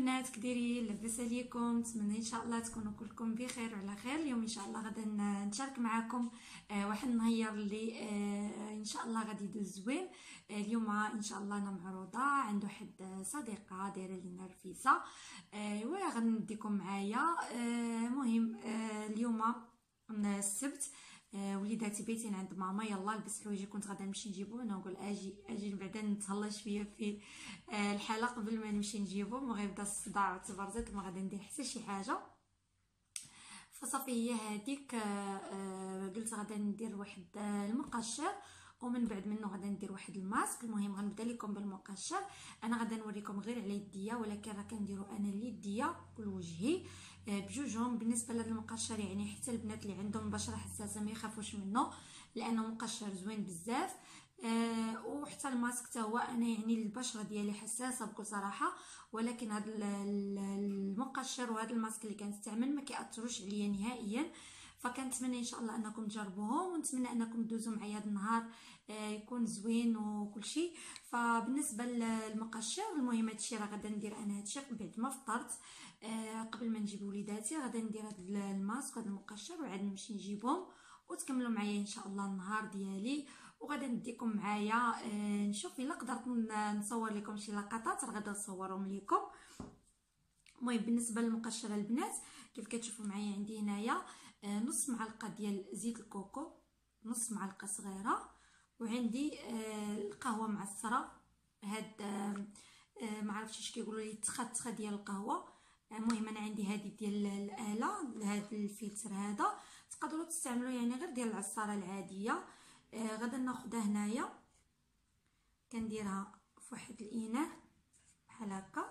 البنات كديرين لاباس عليكم؟ نتمنى ان شاء الله تكونوا كلكم بخير وعلى خير. اليوم ان شاء الله غدا نشارك معكم واحد النهار اللي ان شاء الله غادي يدوز زوين. اليوم ان شاء الله انا معروضه عند واحد صديقه دايره لينا رفيسه وغنديكم معايا. مهم اليوم السبت، وليداتي بيتين عند ماما. يلا لبس حوايجي، كنت غادا نمشي نجيبو. انا نقول اجي بعدا نتهلا شويه في الحاله قبل ما نمشي نجيبو، ما غيبدا الصداع والتبرزات، ما غادا ندير حتى شي حاجه. فصافي هي هذيك. قلت غادا ندير واحد المقشر، ومن بعد منه غادا ندير واحد الماسك. المهم غنبدا لكم بالمقشر. انا غادا نوريكم غير على يديا، ولكن راه كنديرو انا ليديا ولوجهي بجوجهم. بالنسبه لهذا المقشر يعني حتى البنات اللي عندهم بشره حساسه ما يخافوش منه، لانه مقشر زوين بزاف. وحتى الماسك حتى هو انا يعني البشره ديالي حساسه بكل صراحه، ولكن هذا المقشر وهذا الماسك اللي كنستعمل ما كيأثروش عليا نهائيا. فكنتمنى ان شاء الله انكم تجربوهم، ونتمنى انكم تدوزوا معايا هذا النهار يكون زوين وكل شيء. فبالنسبه للمقشر، المهم هادشي راه غادا ندير انا هادشي بعد ما فطرت. قبل ما نجيب وليداتي غادا ندير هذا الماسك وهذا المقشر، وعاد نمشي نجيبهم وتكملوا معايا ان شاء الله النهار ديالي. وغادا نديكم معايا نشوف الا قدرت نصور لكم شي لقطات، راه غادا نصورهم لكم. المهم بالنسبه للمقشر البنات، كيف كتشوفوا معايا عندي هنايا نص معلقه ديال زيت الكوكو، نص معلقه صغيره، وعندي القهوه معصره. هاد ما عرفتش اش كيقولوا لي تخه ديال القهوه. المهم انا عندي هذه ديال الاله، هذا الفلتر هذا تقدروا تستعملوا يعني غير ديال العصاره العاديه. غادا ناخذها هنايا، كنديرها في واحد الاناء بحال هكا،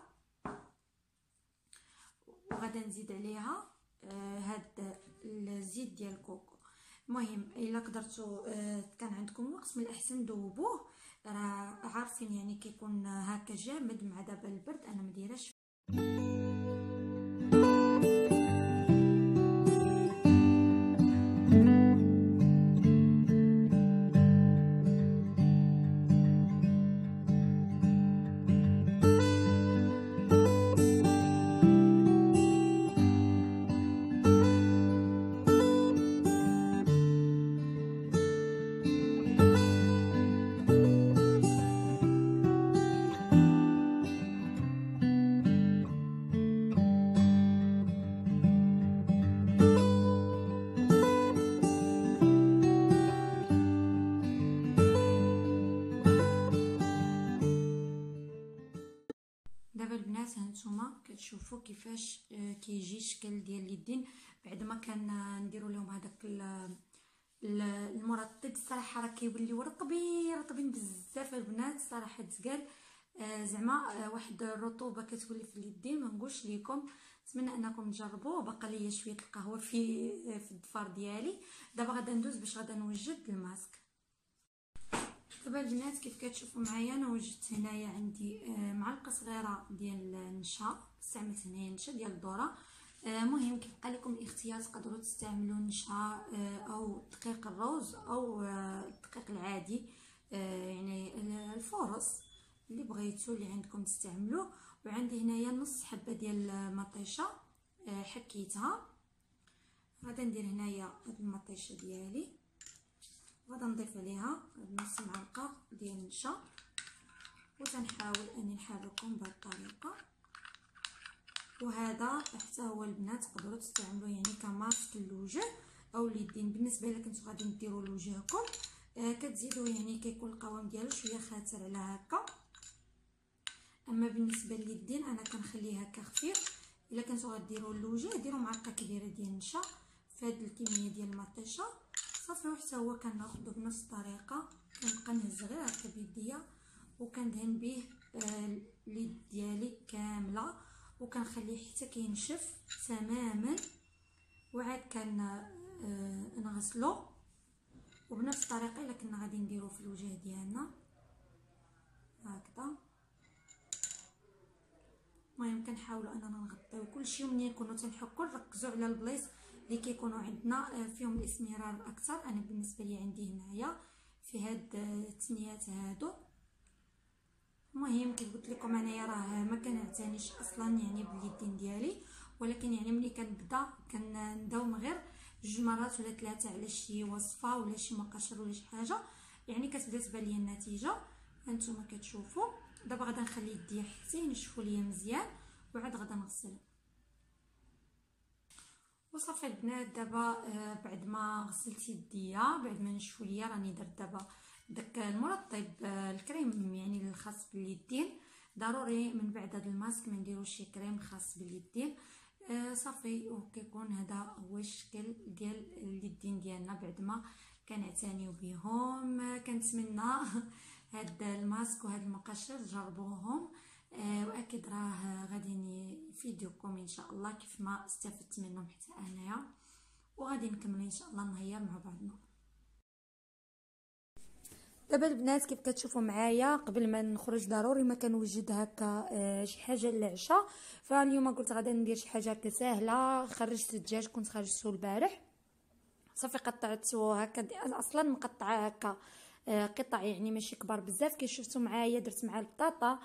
وغادا نزيد عليها هاد الزيت ديال الكوكو. المهم الا قدرتوا كان عندكم وقت من الاحسن ذوبوه، راه عارفين يعني كيكون هكا جامد مع دابا البرد. انا ما دايراش دابا البنات. هانتوما كتشوفوا كيفاش كيجي الشكل ديال اليدين بعد ما نديروا لهم هذاك المرطب. الصراحه راه كيوليو رطبين بزاف البنات، صراحه تقال. زعما واحد الرطوبه كتولي في اليدين ما نقولش لكم. نتمنى انكم تجربوه. باقا ليا شويه القهوه في الضفار ديالي. دابا غادا ندوز باش غادا نوجد الماسك. دابا البنات كيف كتشوفوا معايا انا وجدت هنايا عندي معلقه صغيره ديال النشا. استعملت هنايا نشا ديال الذره. مهم كيبقى لكم الاختيار، تقدروا تستعملوا نشا او دقيق الروز او الدقيق العادي، يعني الفورص اللي بغيتو اللي عندكم تستعملوه. وعندي هنايا نص حبه ديال المطيشه حكيتها. غادا ندير هنايا هاد المطيشه ديالي، غادا نضيف عليها نص معلقه ديال النشا، وتنحاول اني نحركهم بهذه الطريقه. وهذا حتى هو البنات تقدروا تستعملوه يعني كماسك للوجه او اليدين. بالنسبه الا كنتو غادي ديروا لوجهكم كتزيدوا يعني كيكون القوام ديالو شويه خاتر على هكا. اما بالنسبه لليدين انا كنخليه هكا خفيف. الا كنتو غديروا للوجه ديروا معلقه كبيره ديال النشا في هذه الكميه ديال المطيشه صافي. وحتى هو كناخذو بنفس الطريقه، كنبقى نهز غير هكا بيديا وكندهن به اليد ديالي كامله، وكنخليه حتى كينشف تماما. وعاد نغسلو وبنفس الطريقه الا كنا غادي نديرو في الوجه ديالنا هكذا. المهم كنحاولوا اننا نغطيو كلشي، ومنين نكونوا تنحكوا نركزوا على البلايص اللي كيكونوا عندنا فيهم الاسمرار اكثر. انا بالنسبه لي عندي هنايا في هاد التنيات هادو. المهم كي قلت لكم انايا راه ما كنعتنيش اصلا يعني باليدين ديالي، ولكن يعني ملي كنبدا كنداوم غير 2 مرات ولا 3 على شي وصفه ولا شي مقاشر ولا شي حاجه، يعني كتبدا تبان لي النتيجه. هانتوما كتشوفوا. دابا غادا نخلي يديا حتى ينشفوا ليا مزيان وعاد غادا نغسل. وصافي البنات دابا بعد ما غسلت يديا بعد ما نشفوا ليا راني درت دابا داك المرطب الكريم يعني الخاص باليدين. ضروري من بعد هذا الماسك ما نديروش شي كريم خاص باليدين. صافي وكيكون هذا هو الشكل ديال اليدين ديالنا بعد ما كنعتنيو بهم. كنتمنى هاد الماسك وهاد المقشر جربوهم، واكيد راه غادي يفيدوكم ان شاء الله كيف ما استفدت منهم حتى انايا. وغادي نكمل ان شاء الله نهير مع بعضنا. دابا البنات كيف كتشوفوا معايا قبل ما نخرج ضروري ما كنوجد هكا شي حاجه للعشاء. فاليوم قلت غادي ندير شي حاجه هكا سهله. خرجت الدجاج كنت خرجته البارح، صافي قطعته هكا اصلا مقطعه هكا قطع يعني ماشي كبار بزاف. كي شفتوا معايا درت مع البطاطا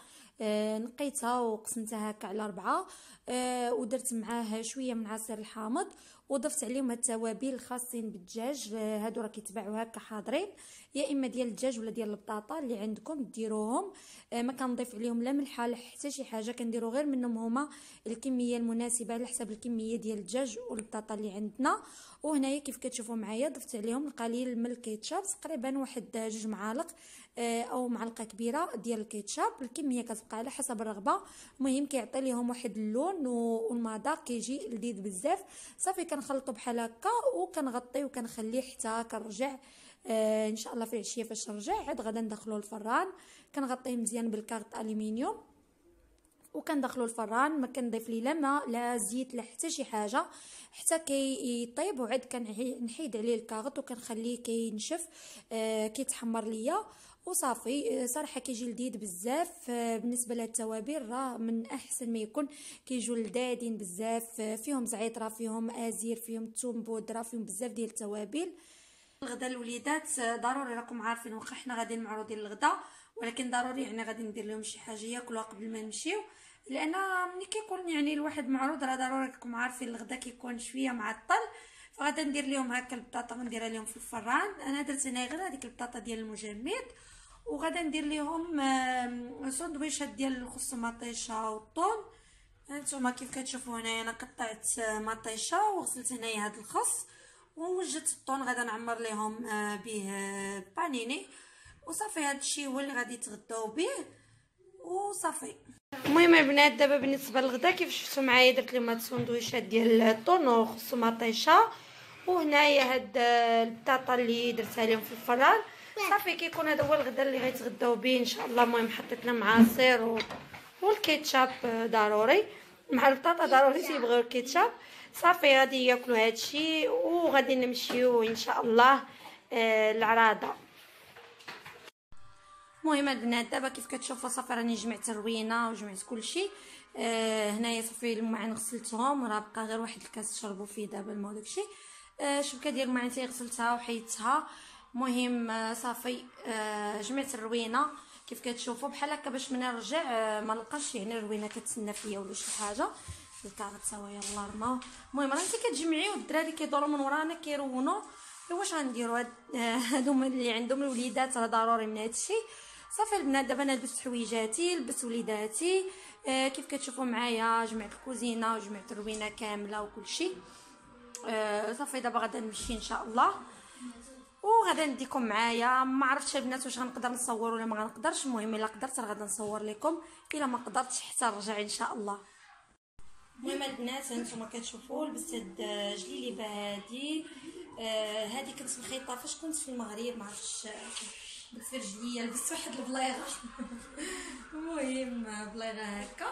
نقيتها وقسمتها هكا على 4، ودرت معاه شويه من عصير الحامض وضفت عليهم التوابل الخاصين بالدجاج. هادو راه كيتباعوا هكا حاضرين، يا اما ديال الدجاج ولا ديال البطاطا اللي عندكم ديروهم. ما كنضيف عليهم لا ملح لا حتى شي حاجه، كنديروا غير منهم هما الكميه المناسبه على حسب الكميه ديال الدجاج والبطاطا اللي عندنا. وهنايا كيف كتشوفوا معايا ضفت عليهم القليل من الكيتشاب، تقريبا واحد 2 معالق او معلقه كبيره ديال الكيتشاب. الكميه كتبقى على حسب الرغبه، المهم كيعطي لهم واحد اللون والمذاق كيجي لذيذ بزاف. صافي كنخلطوا بحال هكا وكنغطيه وكنخليه حتى كنرجع ان شاء الله في العشيه. فاش نرجع عاد غادا ندخلو الفران، كنغطيه مزيان بالكارط الومنيوم وكندخلو الفران. ما كنضيف ليه لا ماء لا زيت لا حتى شي حاجه حتى كيطيب. وعاد كنحيد عليه الكاغط وكنخليه كينشف كيتحمر ليا وصافي. صراحه كيجي لذيذ بزاف. بالنسبه للتوابل راه من احسن ما يكون، كيجيو لذاذين بزاف، فيهم زعتره فيهم ازير فيهم ثوم بودره فيهم بزاف ديال التوابل. الغدا الوليدات ضروري راكم عارفين واخا حنا غاديين معروضين للغدا، ولكن ضروري يعني غادي ندير لهم شي حاجه ياكلوها قبل ما نمشيو، لان ملي كيكون يعني الواحد معروض راه ضروري راكم عارفين الغدا كيكون شويه معطل. فغادا ندير لهم هكا البطاطا غنديرها لهم في الفران. انا درت هنا غير هذيك البطاطا ديال المجمد، وغادا ندير لهم سندويشات ديال الخس مطيشه والطون. هانتوما كيف كتشوفوا هنايا انا قطعت مطيشه وغسلت هنايا هذا الخس ووجدت الطون غادا نعمر لهم به بانيني وصافي. هذا الشيء هو اللي غادي يتغداو به وصافي. المهم البنات دابا بالنسبه للغدا كيف شفتوا معايا درت لهم هاد السندويشات ديال الطون وخصو مطيشه، وهنايا هاد البطاطا اللي درتها لهم في الفران. صافي كيكون هذا هو الغدا اللي غيتغداو به ان شاء الله. المهم حطيت لهم عصير والكيتشاب ضروري مع البطاطا، ضروري تيبغيو الكيتشاب. صافي غادي ياكلوا هادشي وغادي نمشيو ان شاء الله العراضه. المهم البنات دابا كيف كتشوفوا صافي راني جمعت الروينه وجمعت كلشي. هنايا صافي المعن غسلتهم راه بقى غير واحد الكاس تشربوا فيه دابا الماء وداكشي. شبكه ديال المعن حتى غسلتها وحيدتها. المهم صافي جمعت الروينه كيف كتشوفوا بحال هكا باش من نرجع ما نلقاش يعني الروينه كتسنى فيا ولا شي حاجه. الكاغط سوايا الله رماو. المهم راه انت كتجمعي والدراري كيدوروا من ورانا كيرونوا. واش غنديروا هادو اللي عندهم الوليدات راه ضروري من هادشي. صافي البنات دابا انا لبست حويجاتي لبست وليداتي. كيف كتشوفوا معايا جمعت الكوزينه وجمعت الروينه كامله وكلشي. صافي دابا غادا نمشي ان شاء الله وغادا نديكم معايا. ما عرفتش البنات واش غنقدر نصور ولا ما غنقدرش. المهم الا قدرت راه غادا نصور لكم، الا ما قدرتش حتى نرجع ان شاء الله. المهم البنات هانتوما كتشوفوا لبست هاد جليليبه هادي. هادي كنت مخيطه فاش كنت في المغرب، ما عرفتش درت في رجليا لبست واحد البليغه المهم بليغه هكا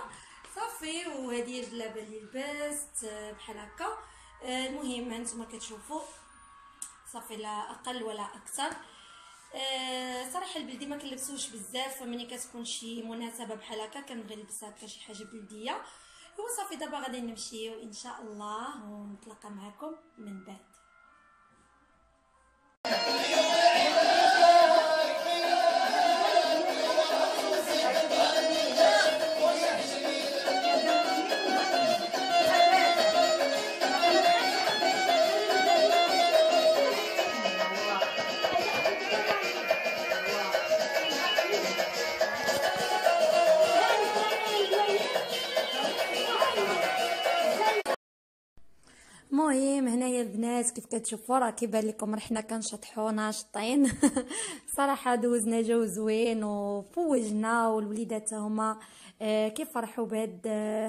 صافي. وهذه الجلابه اللي لبست بحال هكا. المهم هانتوما كتشوفوا صافي لا اقل ولا اكثر. صراحه البلدي ما كنلبسوش بزاف، فمني كتكون شي مناسبه بحال هكا كنبغي نلبس هكا شي حاجه بلديه. وصافي دابا غادي نمشيو ان شاء الله ونتلاقى معكم من بعد. المهم هنايا البنات كيف كتشوفوا راه كيبان لكم رحنا كنشطحوا ناشطين. صراحه دوزنا جو زوين وفوجنا، والوليدات هما كيفرحوا بهاد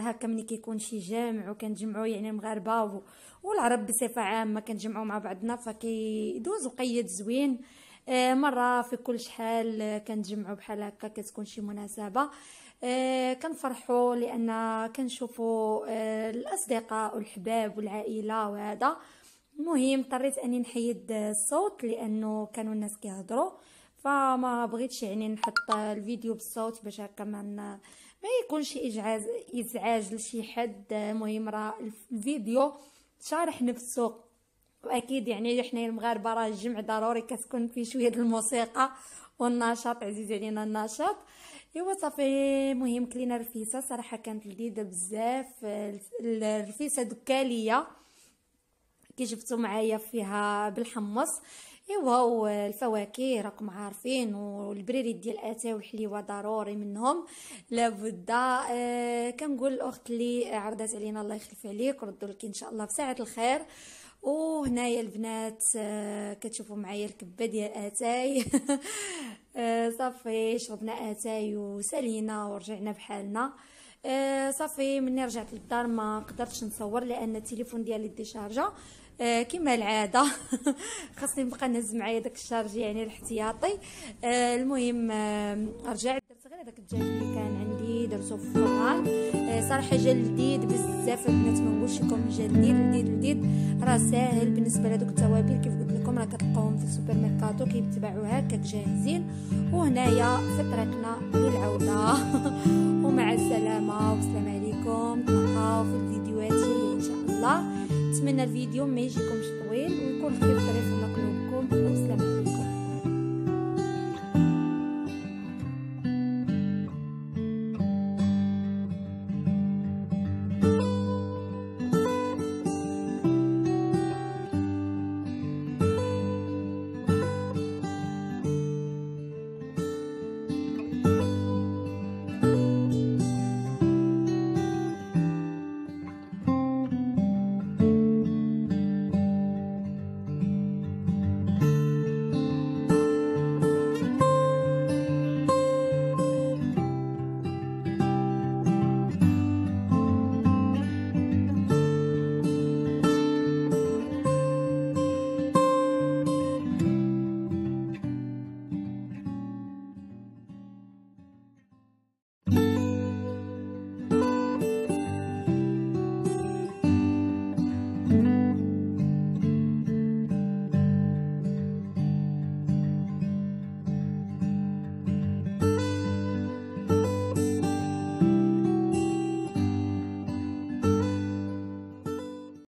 هكا ملي كيكون شي جامع وكنجمعوا يعني المغاربه والعرب بصفه عامه كنجمعوا مع بعضنا، فكيدوز وقيد زوين. مره في كل شحال كنجمعوا بحال هكا كتكون شي مناسبه، كنفرحوا لان كنشوفوا الاصدقاء والحباب والعائله وهذا. المهم اضطريت اني نحيد الصوت لانه كانوا الناس كيهضروا، فما بغيتش يعني نحط الفيديو بالصوت باش هكا ما يكونش ازعاج لشي حد. المهم راه الفيديو شارح نفسه، واكيد يعني حنا المغاربه راه الجمع ضروري كتكون فيه شويه الموسيقى والنشاط، عزيز علينا النشاط. ايوا صافي. مهم كلينا رفيسه صراحه كانت لذيذه بزاف. الرفيسه دكاليه كي جبتو معايا فيها بالحمص. ايوا والفواكه راكم عارفين، والبريريت ديال اتاي والحليوه ضروري منهم لابد. كنقول الاخت اللي عرضت علينا الله يخلف عليك ردوا لك ان شاء الله في ساعه الخير. وهنايا البنات كتشوفوا معايا الكبه ديال اتاي. صافي شربنا اتاي وسالينا ورجعنا بحالنا. صافي مني رجعت للدار ما قدرتش نصور لان التليفون ديالي ديشارجا كما العاده. خاصني نبقى نهز معايا داك الشارج يعني الاحتياطي. المهم رجعت درت غير هذاك الدجاج اللي كان عندي درتو في الفران. صراحه جا لذيذ بزاف البنات، ما نقولش لكم جا لذيذ راه ساهل بالنسبه لهذوك التوابل. كيف قلت لكم راه كتلقاوهم في السوبر ميركاتو كيتباعوا هكاك جاهزين. وهنايا في طريقنا للعوده. ومع السلامه والسلام عليكم، تلقاو في الفيديوهات ان شاء الله. نتمنى الفيديو ما يجيكمش طويل ويكون خفيف ظريف على قلوبكم، والسلام عليكم.